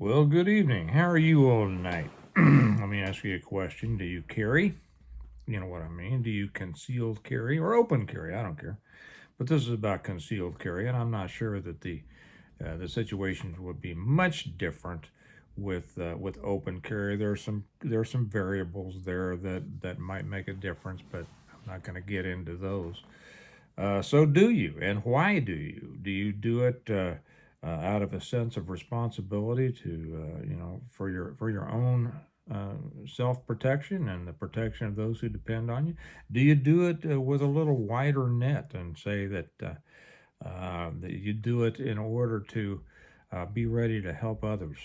Well, good evening. How are you all tonight? Let me ask you a question. Do you carry? You know what I mean. Do you concealed carry or open carry? I don't care. But this is about concealed carry, and I'm not sure that the situations would be much different with open carry. There are some variables there that might make a difference, but I'm not going to get into those. So, do you, and why do you? Do you do it out of a sense of responsibility to, for your own self protection and the protection of those who depend on you? Do you do it with a little wider net and say that you do it in order to be ready to help others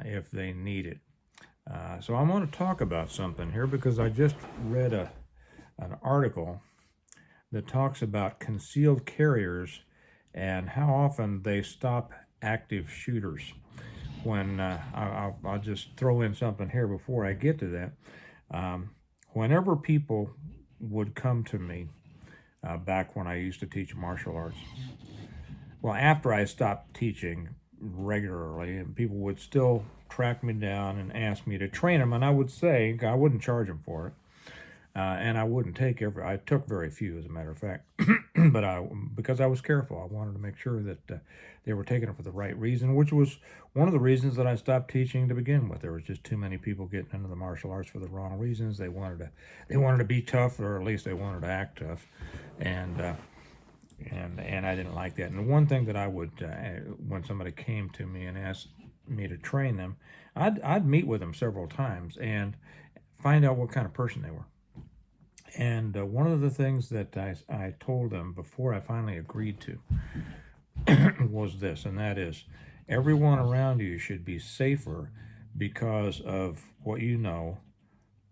if they need it? So, I want to talk about something here because I just read an article that talks about concealed carriers and how often they stop active shooters. When I'll just throw in something here before I get to that. Whenever people would come to me back when I used to teach martial arts, well, after I stopped teaching regularly, and people would still track me down and ask me to train them, and I would say I wouldn't charge them for it. And I wouldn't take I took very few, as a matter of fact, but because I was careful, I wanted to make sure that they were taking it for the right reason, which was one of the reasons that I stopped teaching to begin with. There was just too many people getting into the martial arts for the wrong reasons. They wanted to be tough, or at least they wanted to act tough, and and I didn't like that. And one thing that I would, when somebody came to me and asked me to train them, I'd meet with them several times and find out what kind of person they were. And one of the things that I told them before I finally agreed to was this, and that is everyone around you should be safer because of what you know,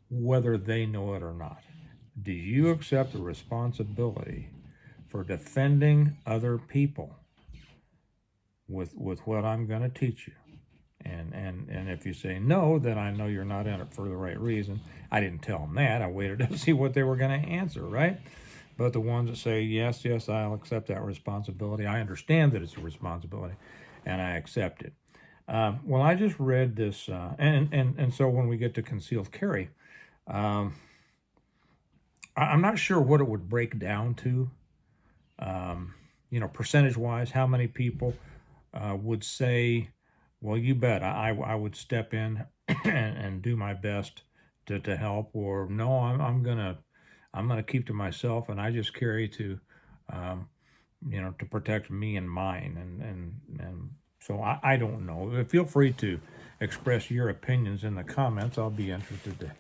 whether they know it or not. Do you accept the responsibility for defending other people with what I'm going to teach you? And if you say no, then I know you're not in it for the right reason. I didn't tell them that. I waited to see what they were going to answer, right? But the ones that say yes, yes, I'll accept that responsibility. I understand that it's a responsibility, and I accept it. Well, I just read this, and so when we get to concealed carry, um, I'm not sure what it would break down to. Percentage wise, how many people would say, well, you bet, I would step in and do my best to help, or no, I'm gonna keep to myself, and I just carry um, to protect me and mine, and so I don't know. Feel free to express your opinions in the comments. I'll be interested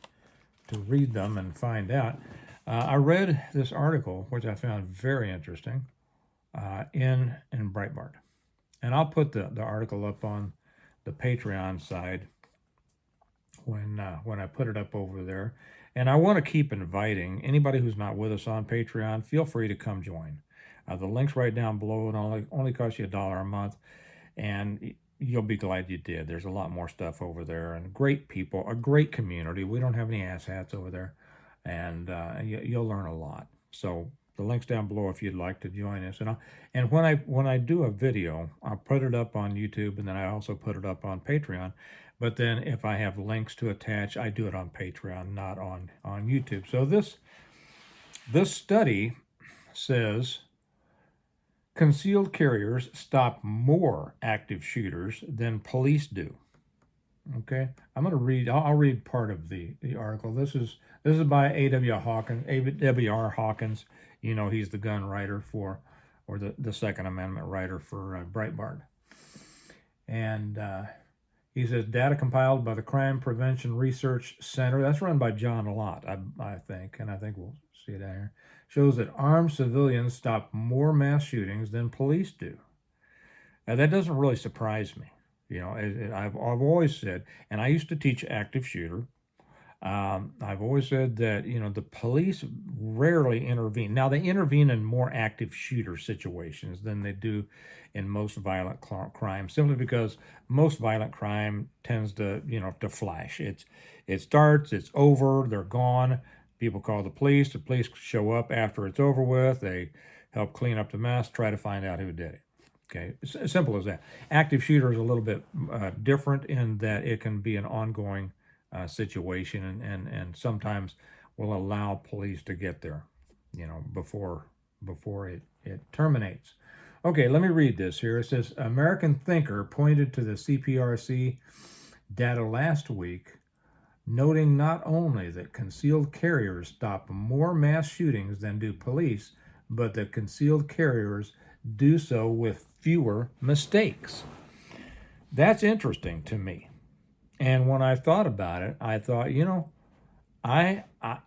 to read them and find out. I read this article, which I found very interesting, in Breitbart, and I'll put the article up on the Patreon side when I put it up over there. And I want to keep inviting anybody who's not with us on Patreon. Feel free to come join. The link's right down below. It only costs you $1 a month, and you'll be glad you did. There's a lot more stuff over there, and great people, a great community. We don't have any asshats over there, and you'll learn a lot. So the link's down below if you'd like to join us. And when I do a video, I'll put it up on YouTube, and then I also put it up on Patreon. But then if I have links to attach, I do it on Patreon, not on YouTube. So this study says concealed carriers stop more active shooters than police do. Okay, I'm going to read. I'll read part of the article. This is by A.W.R. Hawkins. He's the gun writer or the Second Amendment writer for Breitbart. And he says data compiled by the Crime Prevention Research Center, that's run by John Lott, I think, and I think we'll see it down here, shows that armed civilians stop more mass shootings than police do. Now, that doesn't really surprise me. I've always said, and I used to teach active shooter. I've always said that the police rarely intervene. Now they intervene in more active shooter situations than they do in most violent crime, simply because most violent crime tends to flash. It starts, it's over, they're gone. People call the police. The police show up after it's over with. They help clean up the mess, try to find out who did it. Okay, it's as simple as that. Active shooter is a little bit different in that it can be an ongoing situation, and sometimes will allow police to get there, before it terminates. Okay, let me read this here. It says American Thinker pointed to the CPRC data last week, noting not only that concealed carriers stop more mass shootings than do police, but that concealed carriers do so with fewer mistakes. That's interesting to me. And when I thought about it, I thought, I I,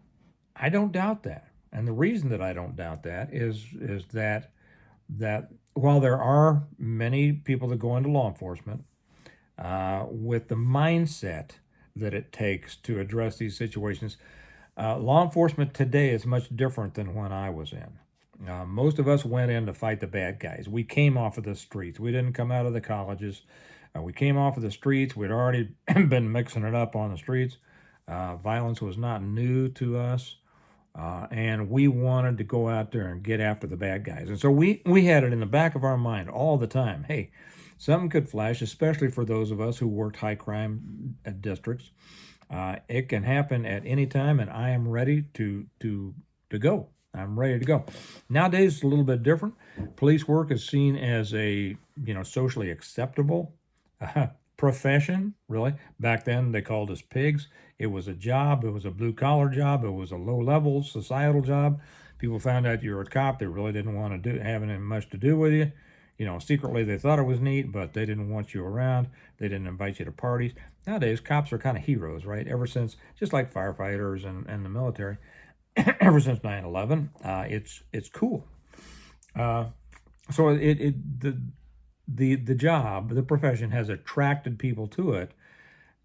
I don't doubt that. And the reason that I don't doubt that is that while there are many people that go into law enforcement with the mindset that it takes to address these situations, law enforcement today is much different than when I was in. Most of us went in to fight the bad guys. We came off of the streets. We didn't come out of the colleges. We came off of the streets. We'd already been mixing it up on the streets. Violence was not new to us. And we wanted to go out there and get after the bad guys. And so we had it in the back of our mind all the time. Hey, something could flash, especially for those of us who worked high crime districts. It can happen at any time, and I am ready to go. I'm ready to go. Nowadays, it's a little bit different. Police work is seen as a socially acceptable profession. Really, back then they called us pigs. It was a job. It was a blue collar job. It was a low level societal job. People found out you were a cop. They really didn't want to have any much to do with you. Secretly they thought it was neat, but they didn't want you around. They didn't invite you to parties. Nowadays, cops are kind of heroes, right? Ever since, just like firefighters and the military, ever since 9/11, it's cool. So the job, the profession has attracted people to it,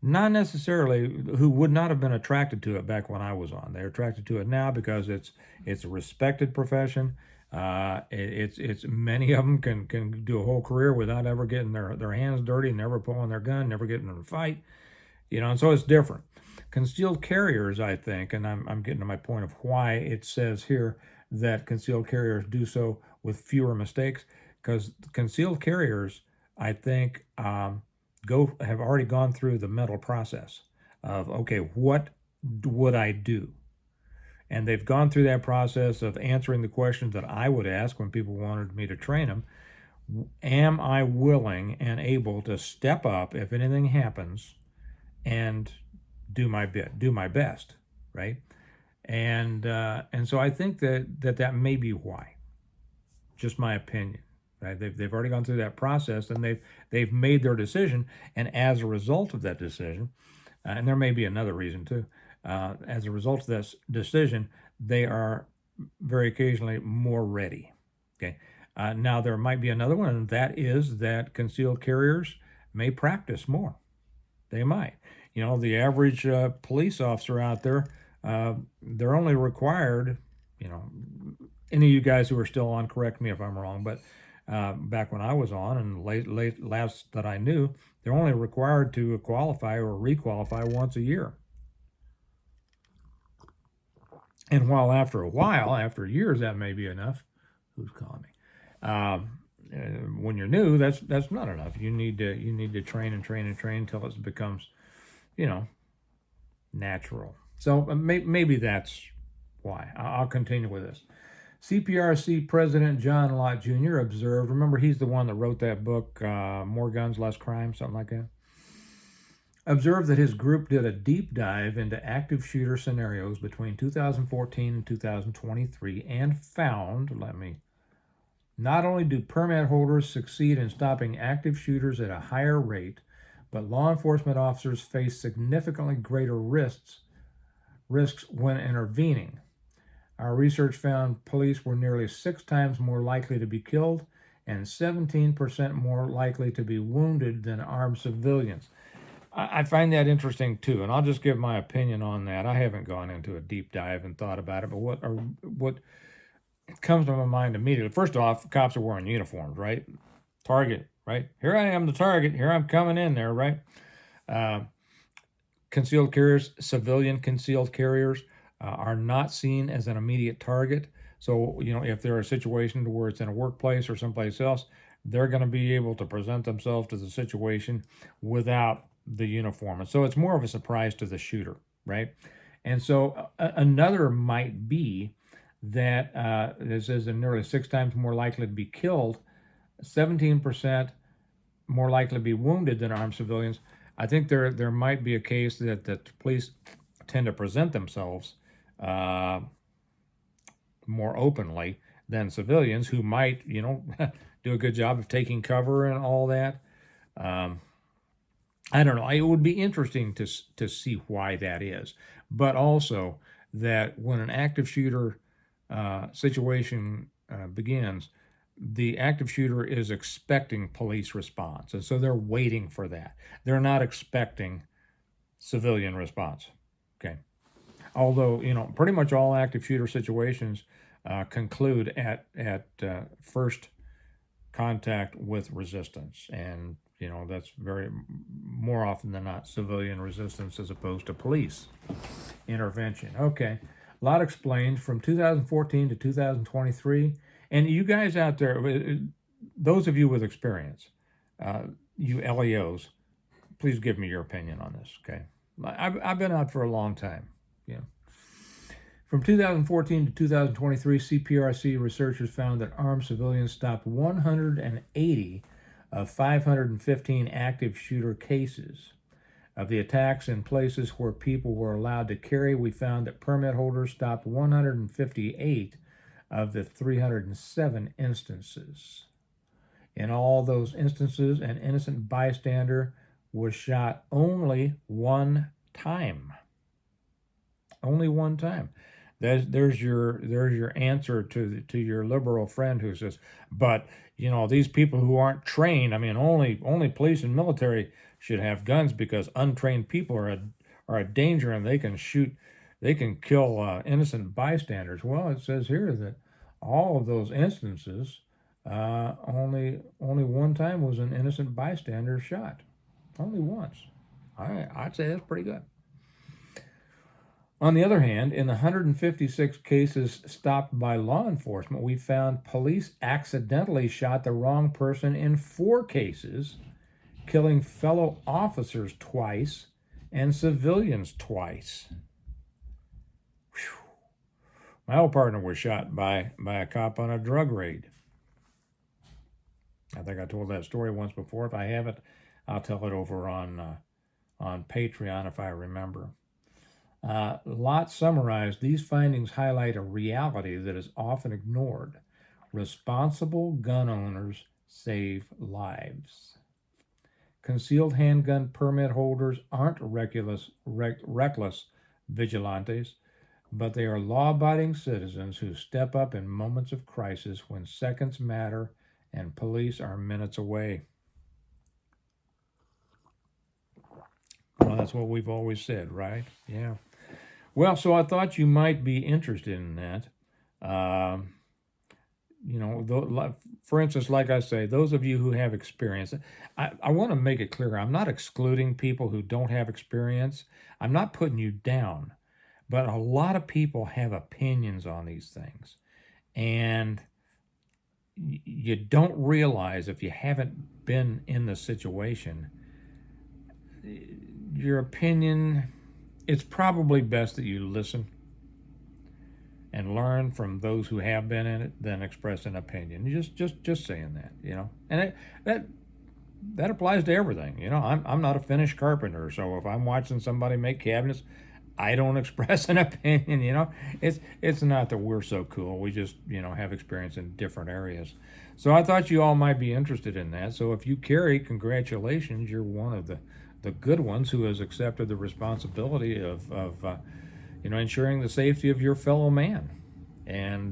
not necessarily who would not have been attracted to it back when I was on. They're attracted to it now because it's a respected profession. It's many of them can do a whole career without ever getting their hands dirty, never pulling their gun, never getting in a fight, and so it's different. Concealed carriers, I think, and I'm getting to my point of why it says here that concealed carriers do so with fewer mistakes, because concealed carriers, I think, have already gone through the mental process of, okay, what would I do? And they've gone through that process of answering the questions that I would ask when people wanted me to train them. Am I willing and able to step up if anything happens and do my best, right? And so I think that may be why. Just my opinion, right? They've already gone through that process, and they've made their decision, and as a result of that decision, and there may be another reason too. As a result of this decision, they are very occasionally more ready. Okay. Now there might be another one, and that is that concealed carriers may practice more. They might. The average police officer out there, they're only required, any of you guys who are still on, correct me if I'm wrong, but back when I was on and last that I knew, they're only required to qualify or requalify once a year. And while after years, that may be enough. Who's calling me? When you're new, that's not enough. You need to train until it becomes, natural. So maybe that's why. I'll continue with this. CPRC President John Lott Jr. observed. Remember, he's the one that wrote that book, More Guns, Less Crime, something like that. Observed that his group did a deep dive into active shooter scenarios between 2014 and 2023 and found, not only do permit holders succeed in stopping active shooters at a higher rate, but law enforcement officers face significantly greater risks when intervening. Our research found police were nearly 6 times more likely to be killed and 17% more likely to be wounded than armed civilians. I find that interesting too, and I'll just give my opinion on that. I haven't gone into a deep dive and thought about it, but what comes to my mind immediately, first off, cops are wearing uniforms, right? Target, right? Here I am, the target. Here I'm coming in there, right? Concealed carriers, civilian concealed carriers, are not seen as an immediate target. So, if there are a situation where it's in a workplace or someplace else, they're going to be able to present themselves to the situation without the uniform. And so it's more of a surprise to the shooter, right? And so another might be that it says they're nearly 6 times more likely to be killed, 17% more likely to be wounded than armed civilians. I think there might be a case that the police tend to present themselves uh, more openly than civilians who might, do a good job of taking cover and all that. Um, I don't know. It would be interesting to see why that is, but also that when an active shooter situation begins, the active shooter is expecting police response, and so they're waiting for that. They're not expecting civilian response. Okay. Although pretty much all active shooter situations conclude at first contact with resistance, and that's very more often than not civilian resistance as opposed to police intervention. Okay, a lot explained from 2014 to 2023, and you guys out there, those of you with experience, uh, you LEOs, please give me your opinion on this. Okay, I've been out for a long time. Yeah. From 2014 to 2023, CPRC researchers found that armed civilians stopped 180 of 515 active shooter cases. Of the attacks in places where people were allowed to carry, we found that permit holders stopped 158 of the 307 instances. In all those instances, an innocent bystander was shot only one time. Only one time. There's your answer to your liberal friend who says, but these people who aren't trained. I mean, only police and military should have guns because untrained people are a danger and they can kill innocent bystanders. Well, it says here that all of those instances, only one time was an innocent bystander shot. Only once. I'd say that's pretty good. On the other hand, in the 156 cases stopped by law enforcement, we found police accidentally shot the wrong person in 4 cases, killing fellow officers twice and civilians twice. Whew. My old partner was shot by a cop on a drug raid. I think I told that story once before. If I haven't, I'll tell it over on Patreon if I remember. Lott summarized, these findings highlight a reality that is often ignored. Responsible gun owners save lives. Concealed handgun permit holders aren't reckless vigilantes, but they are law-abiding citizens who step up in moments of crisis when seconds matter and police are minutes away. Well, that's what we've always said, right? Yeah. Well, so I thought you might be interested in that. For instance, like I say, those of you who have experience, I want to make it clear, I'm not excluding people who don't have experience. I'm not putting you down. But a lot of people have opinions on these things. And you don't realize, if you haven't been in the situation, your opinion, it's probably best that you listen and learn from those who have been in it than express an opinion. Just saying that, and that applies to everything. I'm not a finished carpenter, so if I'm watching somebody make cabinets, I don't express an opinion. It's not that we're so cool. We just have experience in different areas. So I thought you all might be interested in that. So if you carry, congratulations, you're one of the good ones who has accepted the responsibility of ensuring the safety of your fellow man, and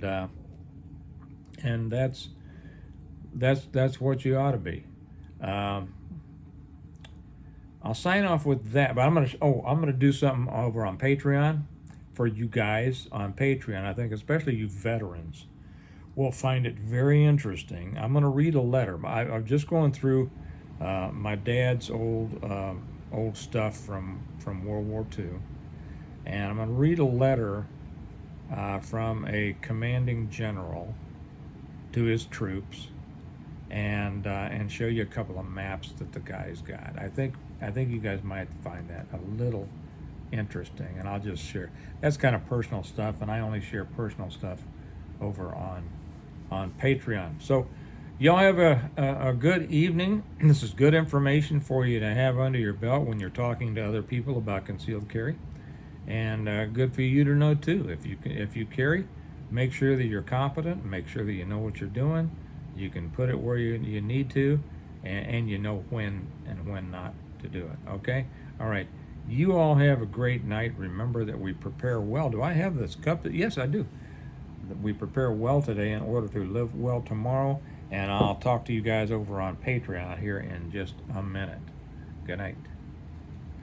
that's what you ought to be. I'll sign off with that, but I'm gonna do something over on Patreon for you guys on Patreon. I think especially you veterans will find it very interesting. I'm gonna read a letter. I'm just going through my dad's old stuff from World War II, and I'm gonna read a letter from a commanding general to his troops, and show you a couple of maps that the guys got. I think you guys might find that a little interesting, and I'll just share. That's kind of personal stuff, and I only share personal stuff over on Patreon. So y'all have a good evening. This is good information for you to have under your belt when you're talking to other people about concealed carry, and good for you to know too. If you carry, make sure that you're competent. Make sure that you know what you're doing. You can put it where you need to, and you know when and when not to do it. Okay? All right. You all have a great night. Remember that we prepare well. Do I have this cup? Yes, I do. We prepare well today in order to live well tomorrow. And I'll talk to you guys over on Patreon here in just a minute. Good night.